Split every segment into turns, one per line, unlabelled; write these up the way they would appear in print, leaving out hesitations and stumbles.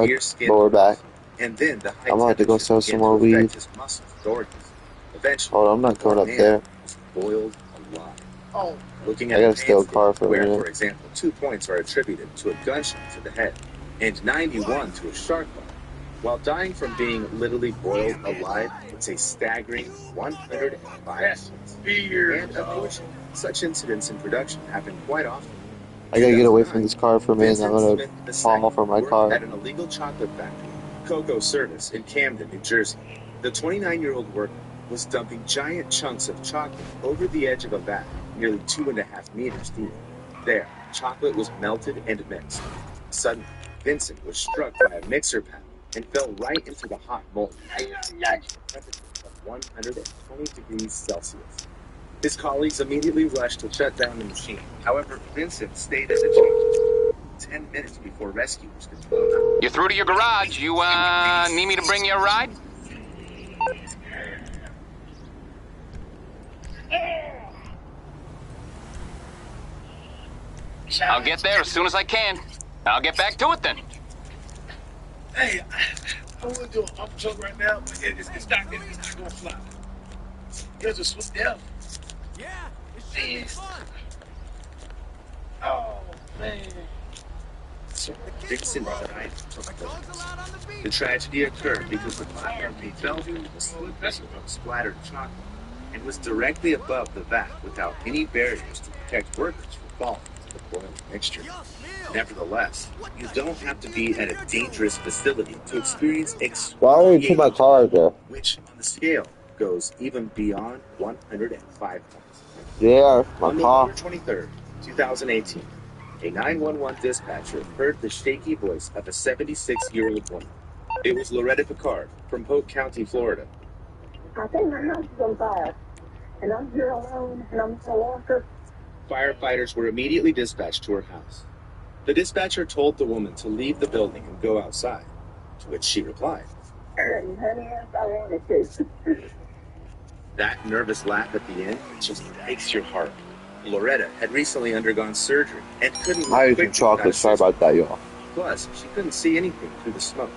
severe skin
lower back.
and then the high
I'm about to go sell some more weed.
his muscles and organs. Eventually,
Hold on, I'm not going up there.
was boiled alive.
Oh,
Looking
I
at
gotta
a
steal a
pain
car for a
where,
minute.
for example, 2 points are attributed to a gunshot to the head and 91 to a shark bite. While dying from being literally boiled alive, it's a staggering 105
that's weird.
And unfortunately, such incidents in production happen quite often.
I gotta get away from this car for a minute. I'm gonna
Smith
fall for my
worked
car.
at an illegal chocolate factory, Cocoa Service, in Camden, New Jersey. The 29-year-old worker was dumping giant chunks of chocolate over the edge of a vat nearly 2.5 meters deep. There, chocolate was melted and mixed. Suddenly, Vincent was struck by a mixer panel and fell right into the hot molten temperature of 120 degrees Celsius. His colleagues immediately rushed to shut down the machine. However, Vincent stayed at the chambers 10 minutes before rescuers could pull him out.
You're through to your garage. You, need me to bring you a ride? I'll get there as soon as I can. I'll get back to it then.
Hey, I would do a joke right now, but it's not gonna fly. You're just swoop down.
Yeah, it should be fun.
Oh, man.
Vincent died.
My dog's allowed on the beach.
The tragedy occurred because the platform he fell to was slippery from splattered chocolate and was directly above the vat without any barriers to protect workers from falling into the boiling mixture. Nevertheless, you don't have to be at a dangerous facility to experience
Why would you put my car there?
which on the scale goes even beyond 105 points.
Yeah, my
On
car.
November 23rd, 2018, a 911 dispatcher heard the shaky voice of a 76-year-old woman. It was Loretta Picard from Polk County, Florida.
I think my house is on fire, and I'm here alone, and I'm a walker.
Firefighters were immediately dispatched to her house. The dispatcher told the woman to leave the building and go outside, to which she replied.
And honey, yes, I wanted to.
That nervous laugh at the end just breaks your heart. Loretta had recently undergone surgery and couldn't
I ate some
quickly
chocolate.
without
Sorry about that, y'all.
Plus, she couldn't see anything through the smoke.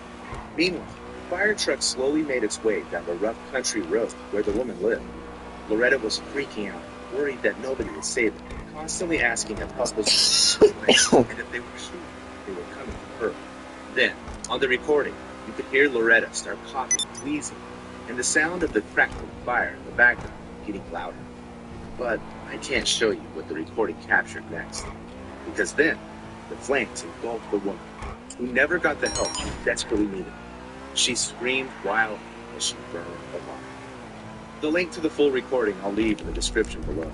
Meanwhile, the fire truck slowly made its way down the rough country road where the woman lived. Loretta was freaking out, worried that nobody would save her, constantly asking if help was and if they were sure they were coming for her. Then, on the recording, you could hear Loretta start coughing, wheezing, and the sound of the crackling fire in the background getting louder. But I can't show you what the recording captured next, because then the flames engulfed the woman, who never got the help she desperately needed. She screamed wildly as she burned alive. The link to the full recording I'll leave in the description below.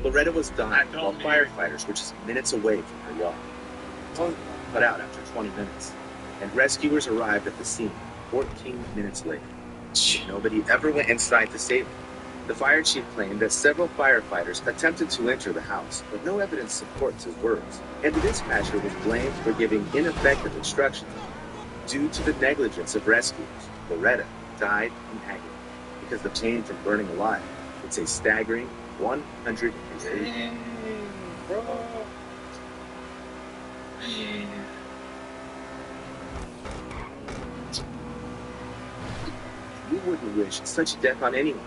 Loretta was dying while firefighters were just minutes away from her yard. Phone cut out after 20 minutes, and rescuers arrived at the scene 14 minutes later. Nobody ever went inside to save her. The fire chief claimed that several firefighters attempted to enter the house, but no evidence supports his words, and the dispatcher was blamed for giving ineffective instructions. Due to the negligence of rescuers, Loretta died in agony because the pain from burning alive. It's a staggering 108.
Dang, bro. Man.
We wouldn't wish such death on anyone.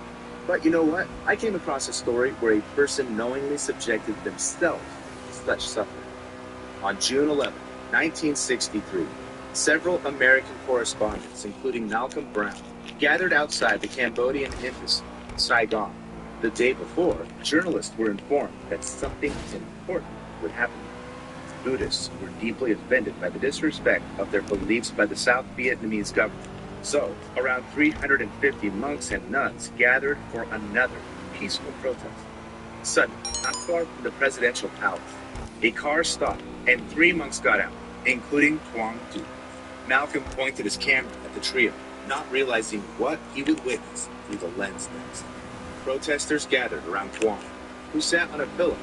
But you know what? I came across a story where a person knowingly subjected themselves to such suffering. On June 11, 1963, several American correspondents, including Malcolm Brown, gathered outside the Cambodian embassy in Saigon. The day before, journalists were informed that something important would happen. Buddhists were deeply offended by the disrespect of their beliefs by the South Vietnamese government. So, around 350 monks and nuns gathered for another peaceful protest. Suddenly, not far from the presidential palace, a car stopped and 3 monks got out, including Quang Du. Malcolm pointed his camera at the trio, not realizing what he would witness through the lens next. Protesters gathered around Quang, who sat on a pillow.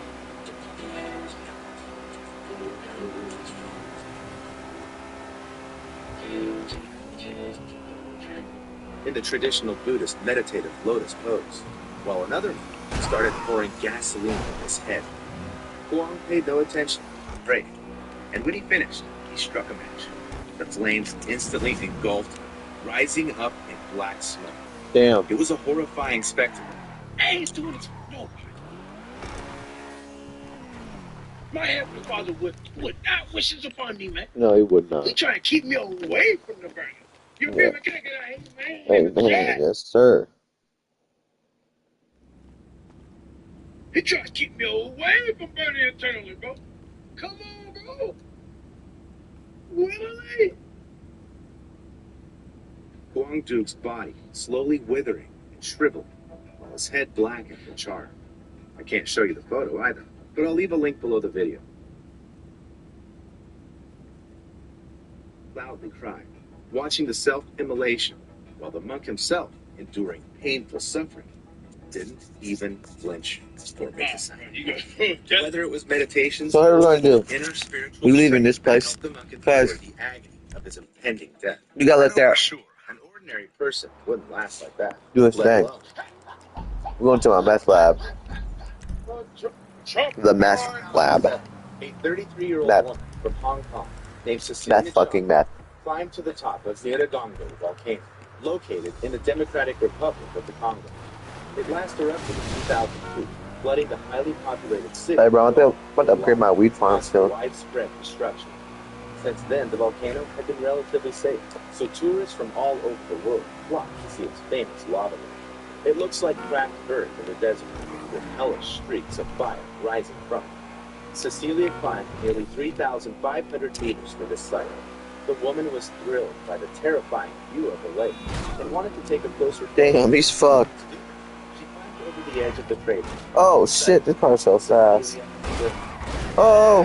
In the traditional Buddhist meditative lotus pose, while another man started pouring gasoline on his head. Kuang paid no attention, prayed, and when he finished, he struck a match. The flames instantly engulfed her, rising up in black smoke.
Damn.
It was a horrifying spectacle.
I ain't doing this for nobody. My heavenly father would not wish this upon me, man.
No, he would not.
He trying to keep me away from the burning. You
Yeah.
feel me? Can I get a hey, man?
Hey, man, yes, sir.
He trying to keep me away from burning eternally, bro. Come on, bro. Willie.
Quang Duke's body slowly withering and shriveling, while his head blackened and charred. I can't show you the photo either, but I'll leave a link below the video. Loudly crying, watching the self-immolation, while the monk himself, enduring painful suffering, didn't even flinch or make a sign. Whether it was meditation,
So what are we gonna do?
inner spiritual
We leaving this
strength
place?
that helped the monk endure
Guys.
the agony of his impending death.
You gotta let that
Sure, an ordinary person wouldn't last like that.
do his
let
thing.
alone
We're going to my meth lab.
Trump.
The meth lab.
a 33-year-old
Meth.
woman from Hong Kong named Cecilia
Meth fucking meth.
climbed to the top of the Nyiragongo volcano, located in the Democratic Republic of the Congo. It last erupted in 2002, flooding the highly populated city.
Hey, bro, I want to upgrade my weed farm
causing
still.
widespread destruction. Since then, the volcano had been relatively safe, so tourists from all over the world flock to see its famous lava lake. It looks like cracked earth in the desert, with hellish streaks of fire rising from it. Cecilia climbed nearly 3,500 meters for this site. The woman was thrilled by the terrifying view of the lake and wanted to take a closer look.
Damn, he's fucked.
She climbed over the edge of the crater.
Oh shit, this car's so fast.
Cecilia was
Oh,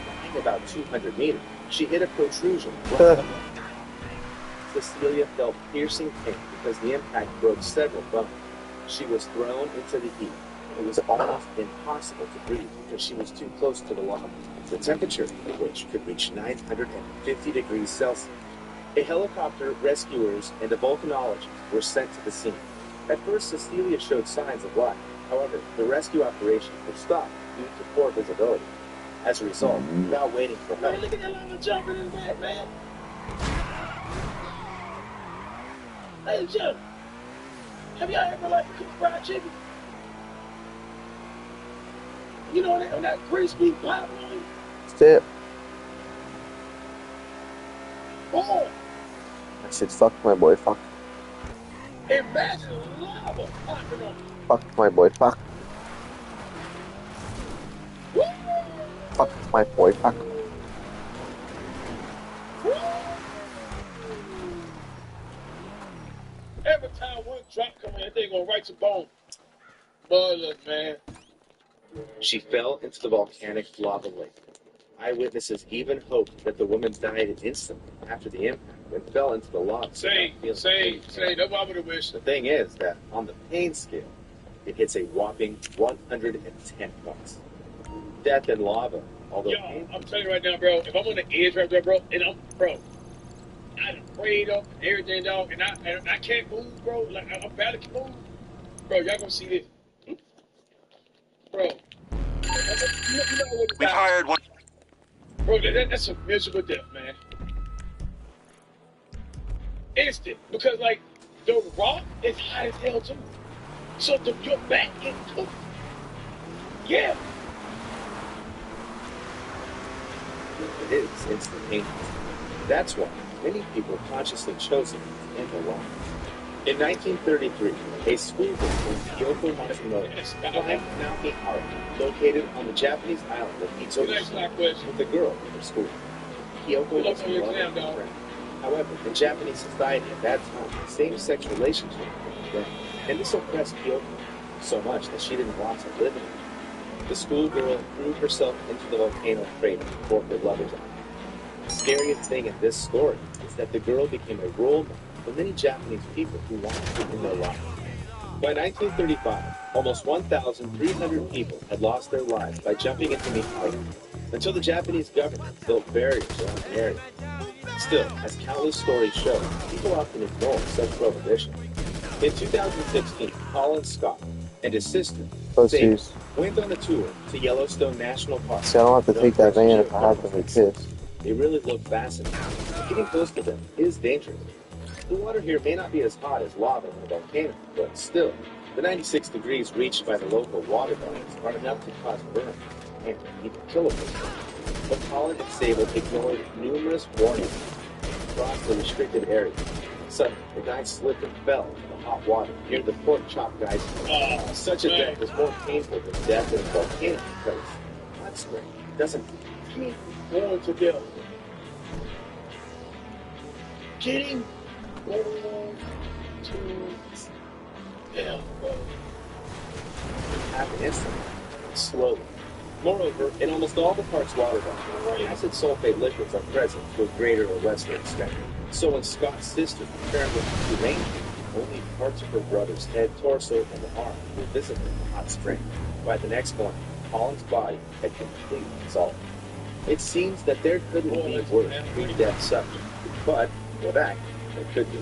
flying about 200 meters. She hit a protrusion right above. Cecilia felt piercing pain because the impact broke several bones. She was thrown into the heat. It was almost impossible to breathe because she was too close to the lava, the temperature of which could reach 950 degrees Celsius. A helicopter, rescuers, and a volcanologist were sent to the scene. At first, Cecilia showed signs of life. However, the rescue operation was stopped due to poor visibility. As a result, without waiting for help,
Man, look at that lava jumping in that, man. Hey, Joe. Have y'all ever like cooked fried chicken? You know that on that crispy pipeline?
shit.
Boy,
That shit's fucked, my boy. Fuck.
imagine lava popping on.
Fuck, my boy. Fuck.
Woo!
Fuck, my boy. Fuck.
Woo! Every time one drop come in, they gonna write some bone. Boy, look, man.
she fell into the volcanic lava lake. Eyewitnesses even hoped that the woman died instantly after the impact and fell into the lava.
Say, that's what I would have wished.
The thing is that on the pain scale, it hits a whopping 110 points. Death in lava, although
Yo,
painful,
I'm telling you right now, bro, if I'm on the edge right there, bro, and I done prayed up and everything, dog, and I can't move, bro, like, I'm barely can move. Bro, y'all gonna see this. Bro. You know what
We've hired one.
Bro, that's a miserable death, man. Instant. Because, like, the rock is hot as hell, too. So your back gets cooked. Yeah.
it is instantaneous. That's why many people consciously chose it to end their life. In 1933, a school girl named Kyoko Matsumoto climbed Mount Ihara, located on the Japanese island of
So next
Itsuki,
last question.
with a girl in her school. Kyoko was in love with her friend. However, in Japanese society at that time, same-sex relationships were banned, and this oppressed Kyoko so much that she didn't want to live in it. The schoolgirl threw herself into the volcano crater before her lover died. The scariest thing in this story is that the girl became a role model for many Japanese people who wanted to end their lives. By 1935, almost 1,300 people had lost their lives by jumping into the lake, until the Japanese government built barriers around the area. Still, as countless stories show, people often ignore such prohibitions. In 2016, Colin Scott and his sister, Sadie,
Pussies.
went on a tour to Yellowstone National Park.
See, I don't have to take that van if I have to be pissed.
They really look fascinating. But getting close to them is dangerous. The water here may not be as hot as lava in a volcano, but still, the 96 degrees reached by the local water bodies are enough to cause burns and even kill a person. But Colin and Sable ignored numerous warnings and crossed the restricted area. Suddenly, the guy slipped and fell into the hot water near the pork chop geyser. Such a death is more painful than death in a volcano because hot spring doesn't keep going to death. Getting going to death, bro. Happen instantly, slowly. Moreover, in almost all the park's water bodies, acid sulfate liquids are present to a greater or lesser extent. So when Scott's sister returned with Tulane, only parts of her brother's head, torso, and arm were visible in the hot spring. By the next morning, Colin's body had completely dissolved. It seems that there couldn't be worse pre-death suffering, but go back, there could be.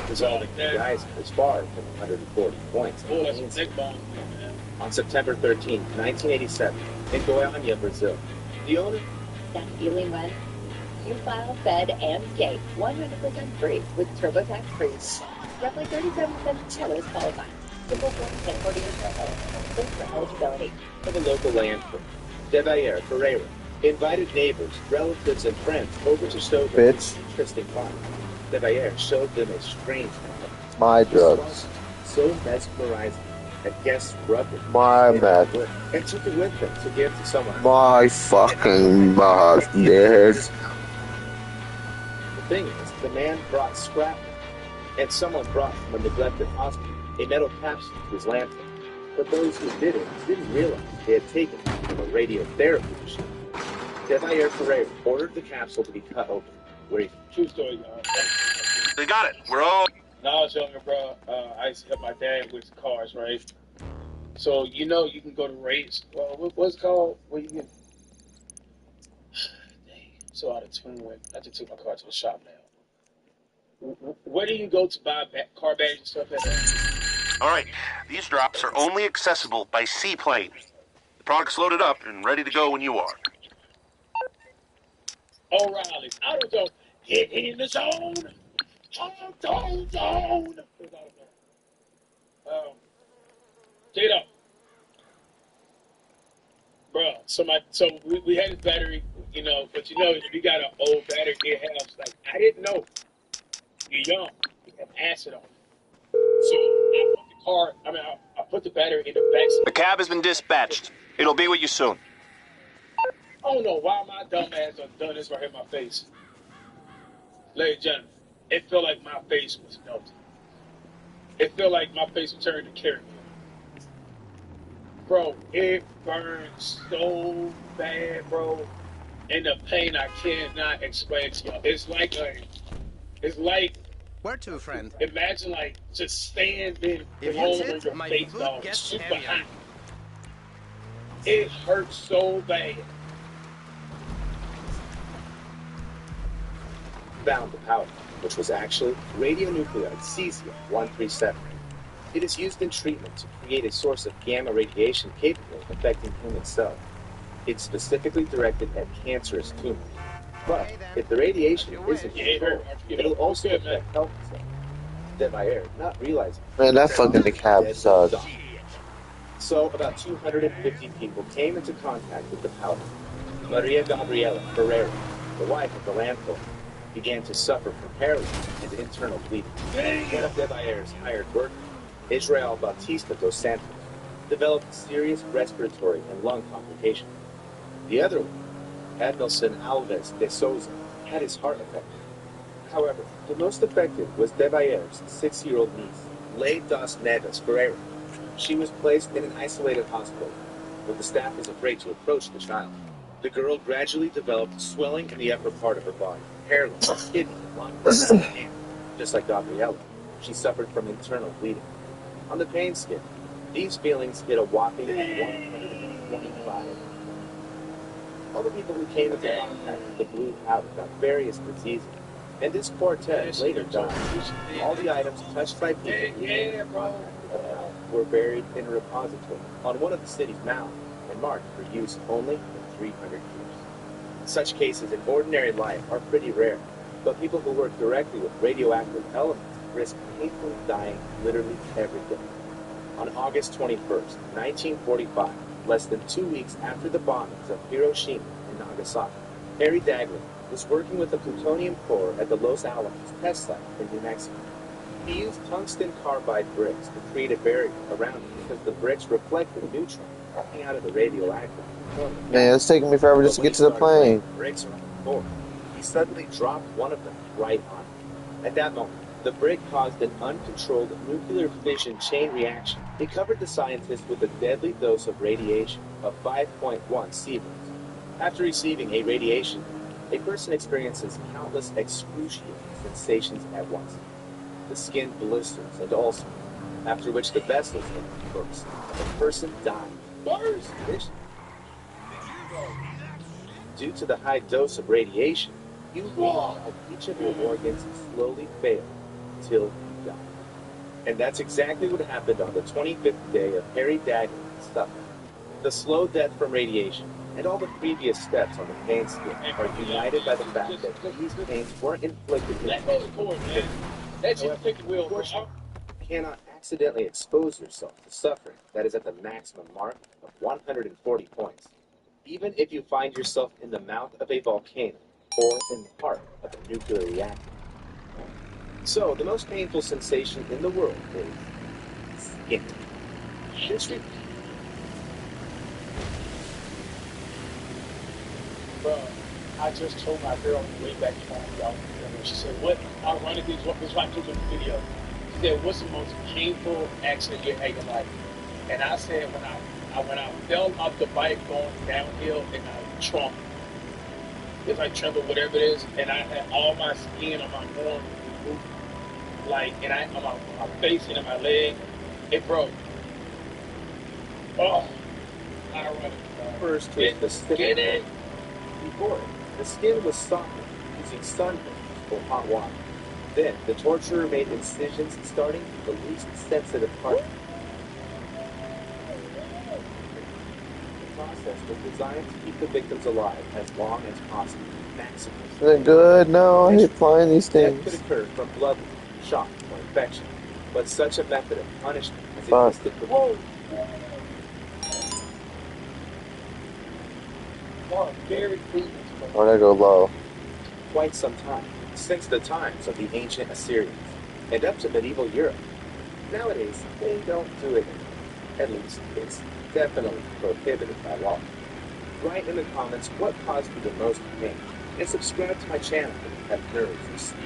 Dissolving the geyser was far from 140 points. On September 13, 1987, in Goiânia, Brazil, the owner
That feeling when you file, fed, and skate 100% free with TurboTax free. Roughly 37% of sellers qualify. Simple form 1040 years old. Look for eligibility.
of a local landfill, Devair Ferreira, invited neighbors, relatives, and friends over to show them
Bitch.
an interesting find. Devair showed them a strange method.
My drugs.
So mesmerizing that guests rubbed it
My
in
bad.
the wood and took it with them to give to someone.
My fucking bad, dude.
The thing is, the man brought scrap, and someone brought from a neglected hospital a metal capsule to his landfill. But those who did it didn't realize they had taken it from a radiotherapy machine. Devair Ferreira ordered the capsule to be cut open. Where he
True story, y'all.
They got it. We're all.
When I was younger, bro, I used to help my dad with cars, right? So, you know, you can go to race. Well, what's it called? Where you can. Dang, so out of tune with. I just took my car to the shop now. Where do you go to buy car bags and stuff like that?
All right. These drops are only accessible by seaplane. The product's loaded up and ready to go when you are.
O'Reilly's Auto Zone. Get in the zone. Auto Zone. Check it out. Bro, so we had this battery, you know, but you know, if you got an old battery, it has, like, I didn't know. You're young. You have acid on it. So I put the car, I put the battery in the back.
The cab has been dispatched. It'll be with you soon.
I don't know why my dumb ass done this right here in my face. Ladies and gentlemen, it felt like my face was melting. It felt like my face was turning to caramel. Bro, it burns so bad, bro. And the pain I cannot explain to y'all. It's like
Where to, friend?
imagine like just standing
If you
alone
sit,
on your
my
face,
boot
dog.
gets
Super
heavier.
hot. It hurts so bad.
found the powder, which was actually radionuclide cesium-137. It is used in treatment to create a source of gamma radiation capable of affecting human cells. It's specifically directed at cancerous tumors. But if the radiation isn't controlled, it'll also affect healthy cells. Devair, not realizing.
Man, that fucking cab
dead
sucks.
dog. So about 250 people came into contact with the powder. Maria Gabriela Ferreira, the wife of the landfill, began to suffer from paralysis and internal bleeding. One of Devair's hired workers, Israel Bautista dos Santos, developed serious respiratory and lung complications. The other one, Adnelson Alves de Souza, had his heart affected. However, the most affected was Devair's 6-year-old niece, Lei das Neves Ferreira. She was placed in an isolated hospital, but the staff was afraid to approach the child. The girl gradually developed swelling in the upper part of her body, hairless, kidney, lung, and hand. Just like Gabriella, she suffered from internal bleeding. On the pain scale, these feelings hit a whopping 125. All the people who came into contact with the blue powder got various diseases, and this quartet later died. All the items touched by people were buried in a repository on one of the city's mounds and marked for use only in 300 years. Such cases in ordinary life are pretty rare, but people who work directly with radioactive elements risk painfully dying literally every day. On August 21st, 1945, less than 2 weeks after the bombings of Hiroshima and Nagasaki, Harry Daghlian was working with the plutonium core at the Los Alamos test site in New Mexico. He used tungsten carbide bricks to create a barrier around it because the bricks reflected neutrons coming out of the radioactive plutonium.
Man, it's taking me forever just to get to the plane.
Bricks around the core. He suddenly dropped one of them right on it. At that moment, the brick caused an uncontrolled nuclear fission chain reaction. It covered the scientist with a deadly dose of radiation of 5.1 sieverts. After receiving a radiation, a person experiences countless excruciating sensations at once. The skin blisters and ulcers, after which the vessels burst, and the person died. Burst! Due to the high dose of radiation, you realize each of your organs slowly fail until you die. And that's exactly what happened on the 25th day of Harry Daghlian's suffering. The slow death from radiation and all the previous steps on the pain scale are united by the fact that these pains weren't inflicted in
Let go of the cord, man. That's just take the wheel.
You cannot accidentally expose yourself to suffering that is at the maximum mark of 140 points, even if you find yourself in the mouth of a volcano or in the heart of a nuclear reactor. So, the most painful sensation in the world is skin.
Bro, I just told my girl on the way back home, y'all. She said, what, ironically, what was my took the video? She said, what's the most painful accident you had in your life? And I said, when I fell off the bike going downhill and I trumped, if I trembled, whatever it is, and I had all my skin on my arm, like, and on my face and on my leg, it broke. Oh, ironic.
First was the skin. Before it, the skin was softened using sunburn or hot water. Then, the torturer made incisions starting the least sensitive part. The process was designed to keep the victims alive as long as possible. Maximum.
Is it good? No, I hate flying these
Death could
things.
occur from blood, shock, or infection, but such a method of punishment has
Fuck.
existed for
Very pleased.
Why'd I go low?
quite some time, since the times of the ancient Assyrians, and up to medieval Europe. Nowadays, they don't do it. At least, it's definitely prohibited by law. Write in the comments what caused you the most pain, and subscribe to my channel if you have nerves of steel.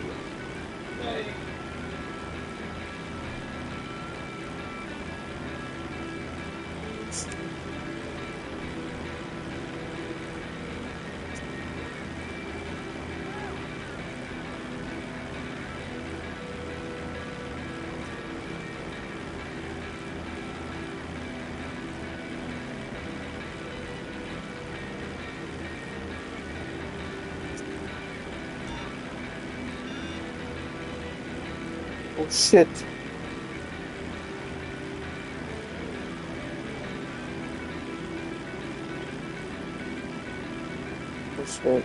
Oh shit. Oh shit.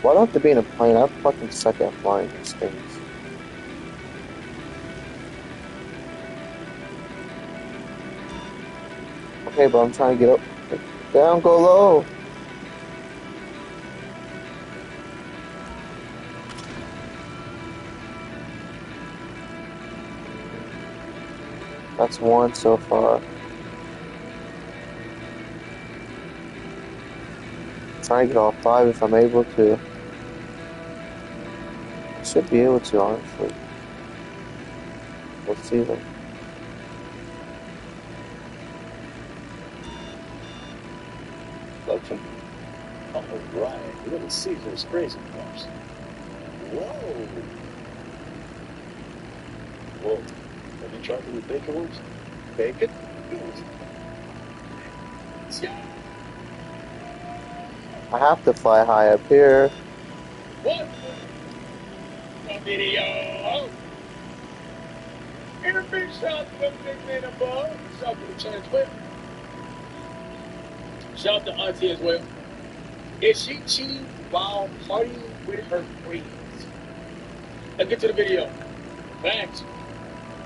Why do I have to be in a plane? I fucking suck at flying these things. Okay, but I'm trying to get up. Down, go low. That's one so far. Try and get all 5 if I'm able to. I should be able to, honestly. Let's see them.
Okay. All right. Let me see those crazy cars. Whoa. Whoa. Have you tried the bacon ones? Bacon? Yeah.
I have to fly high up here.
What? A video. Interview shot from big man above. Shout to the channel as well. Shout out to Auntie as well. Is she cheating while partying with her friends? Let's get to the video. Thanks.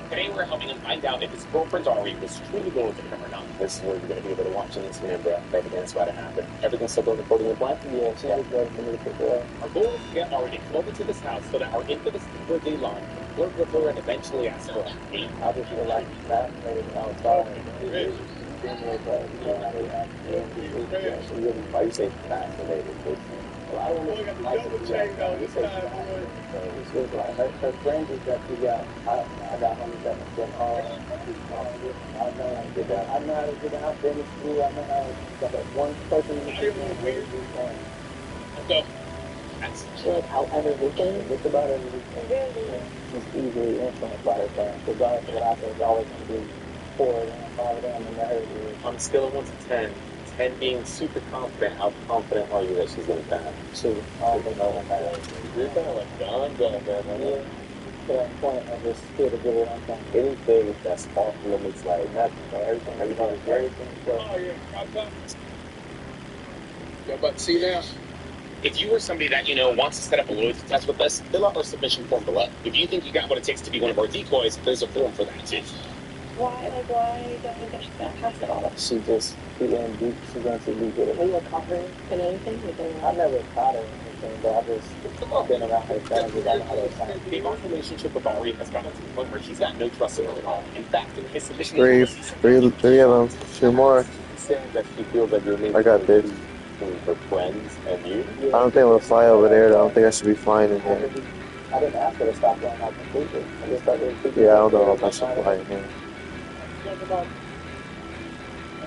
Today we're helping him find out if his girlfriend Ari was truly going for him or not. This is where you're going to be able to watch an incident, bro. Everything that's about to happen. Everything's still going according to plan? Yeah, she was ready for me to pick her up. Our goal is to get Ari to come over to this house so that our infamous birthday line can flirt with her and eventually ask her out. I just feel like that made it outside. Why you say fascinated? Well, I don't know. I got the chain though. This time, it's just like her friends is that she got. I got homies that have been all. I know how to get that. I know how to get out there in the school. I know how to get that one person in the school.
Let's go.
She like out every weekend.
It's about every weekend. She's easily influenced by her parents. Regardless of what I think, it's always going to be 4 of them, 5 of them, and her. On a scale of 1 to 10. 10 being super confident, how confident are you that she's going to pass? So, I don't know what that is. You're kind of like, done, man. To that point, I just feel to give it on time. Anything that's off limits, like nothing, everything.
Oh, yeah. Y'all about to see now?
If you are somebody that, wants to set up a loyalty test with us, fill out our submission form below. If you think you got what it takes to be one of our decoys, there's a form for that, too.
Why don't you think she's gonna pass it all?
She just, she's going to be good at it.
Have you like caught her in anything?
I never caught her in anything, but I just been around her friends with all her time. Damon's relationship with Ari has gotten to the point where he's got no trust in her at all. In fact, in his submission,
Three of them. 2 more.
she's saying that she feels like you're making
I got this.
between her friends and you.
I don't think I'm gonna fly over there. I don't think I should be flying in here.
I didn't ask her to stop going out completely. I just thought
Yeah, I don't know if I should fly in here.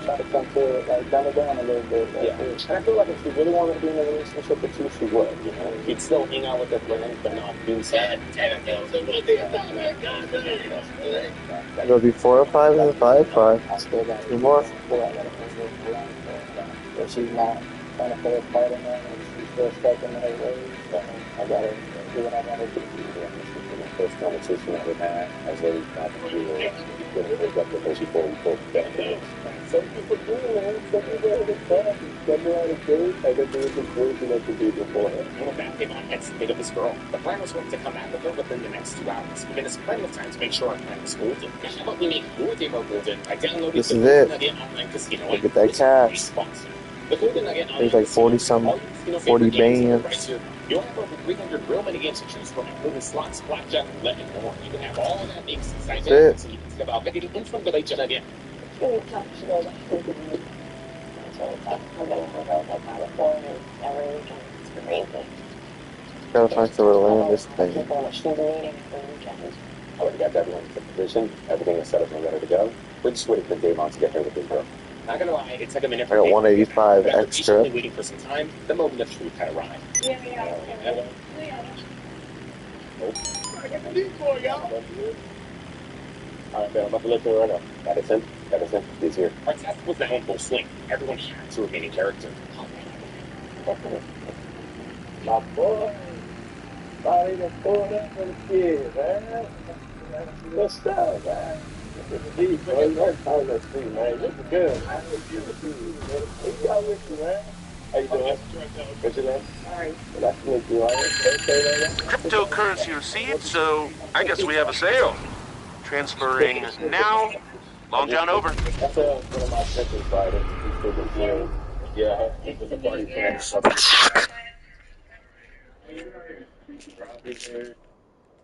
Try to come to it, like, dumb it down a little bit. Yeah. And I feel like if she really wanted to be in a relationship with you, she would, She'd still hang out with her friends, but not do sad.
It'll be 4 or 5 and then 5.
I still got
2 more.
But she's not trying to play a part in that, and she's still stuck in her ways. So I gotta do what I gotta do. The first conversation that we had, I was really happy to hook up with her before we both got down. Some people do, man. Some people have it fun. Some people have it good. I guess there was some version of the do beforehand. One of that came on heads made of this girl. The plan was going to come back with her within the next 2 hours. Given us plenty of time to make sure our plan was golden. How about we make your demo golden by downloading
This
the
is
Golden
it.
Nugget online casino?
Look at that cash.
The Golden Nugget
There's like 40 some, 40 bands.
You'll have over 300 real money games to choose from, including slots, blackjack, roulette, and more. You can have all that makes excitement,
That's
so you can think about getting in from the late again.
It's really tough to go back to the It's really tough. We're gonna go like California every weekend. It's crazy.
Gotta find somewhere to land this thing.
People are shooting meetings for weekends.
I already got everyone's position. Everything is set up and ready to go. We're just waiting for Damon to get here with his girl. Not gonna lie, it took a minute
I
for
got
Damon.
185
But after
extra.
patiently waiting for some time, the moment of truth had arrived.
Yeah.
I got the decoy, y'all.
Alright, man, I'm about to let you right up. Got it in. He's here. Our test was now in full swing. Everyone had to remain in character. My boy. Body to pull up for the kid, man. What's up, man? Gee, boy, that's how that's free, man. This is good, man. What's up with you, man? How you doing? What's your name?
Alright.
Nice to meet you.
Cryptocurrency received, so I guess we have a sale. Transferring now. Long John over.
That's one of my second fighters. He's still been playing. Yeah, it was a party plan.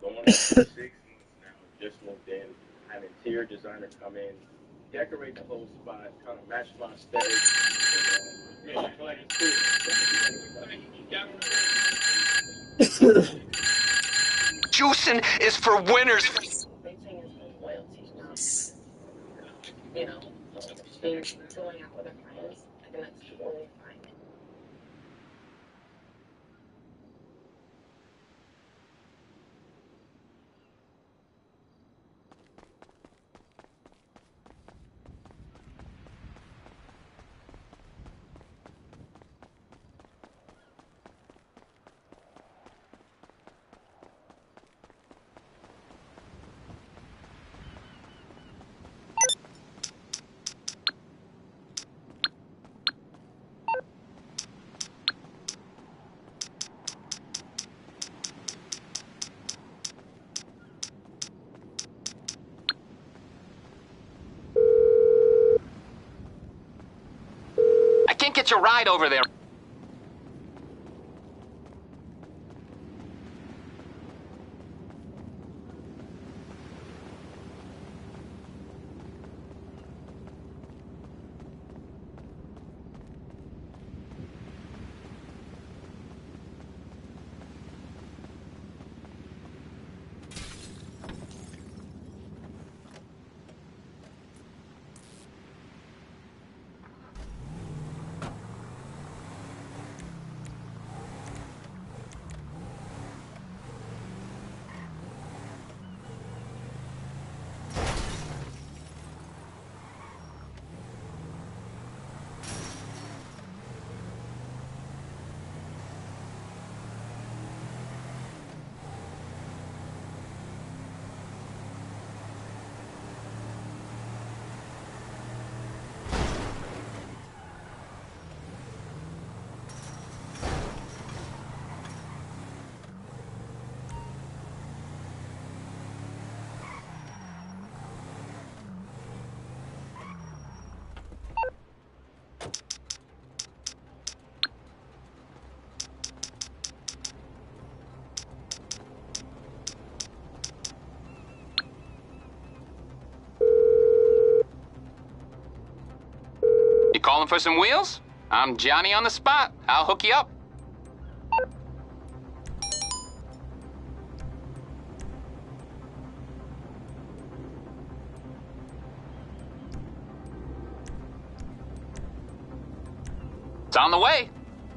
Going up to 60s now. Just moved in. Had an interior designer come in, decorate the whole spot, kind of match my aesthetic. Yeah, I feel like it's cool.
Juicing is for winners.
Big thing is loyalty, being going out with her friends. I think that's totally fine.
hitch a ride over there. You calling for some wheels? I'm Johnny on the spot. I'll hook you up. It's on the way.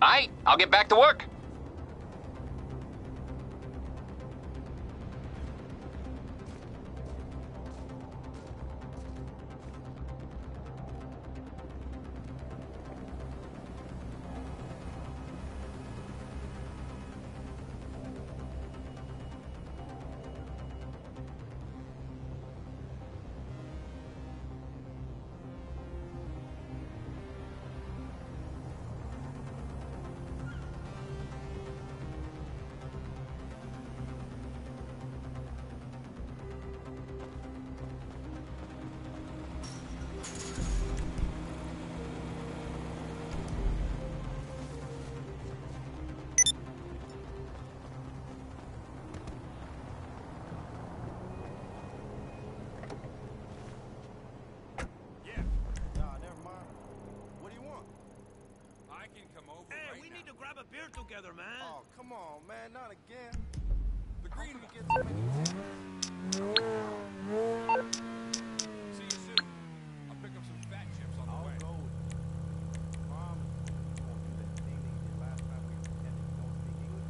All right, I'll get back to work.
Grab a beer together, man.
Oh, come on, man. Not again. The green will get so many. See you soon. I'll pick up some fat chips on the way. Go. Mom, you won't do that thing that you did last time we pretended you don't speak English.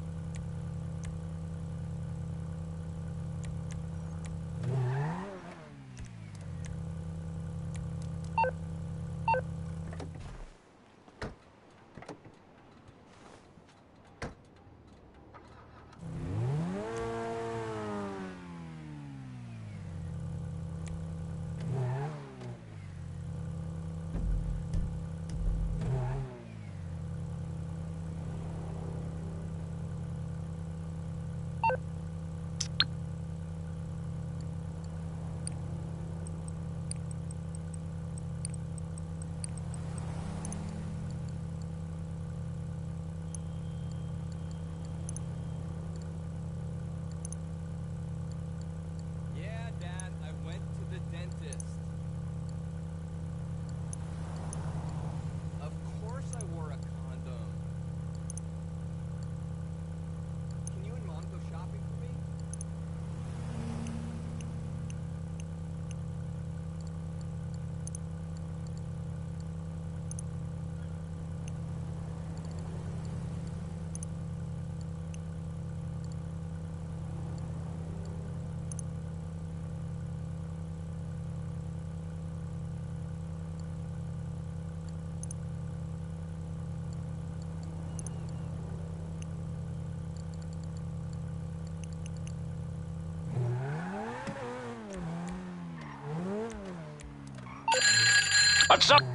What's up?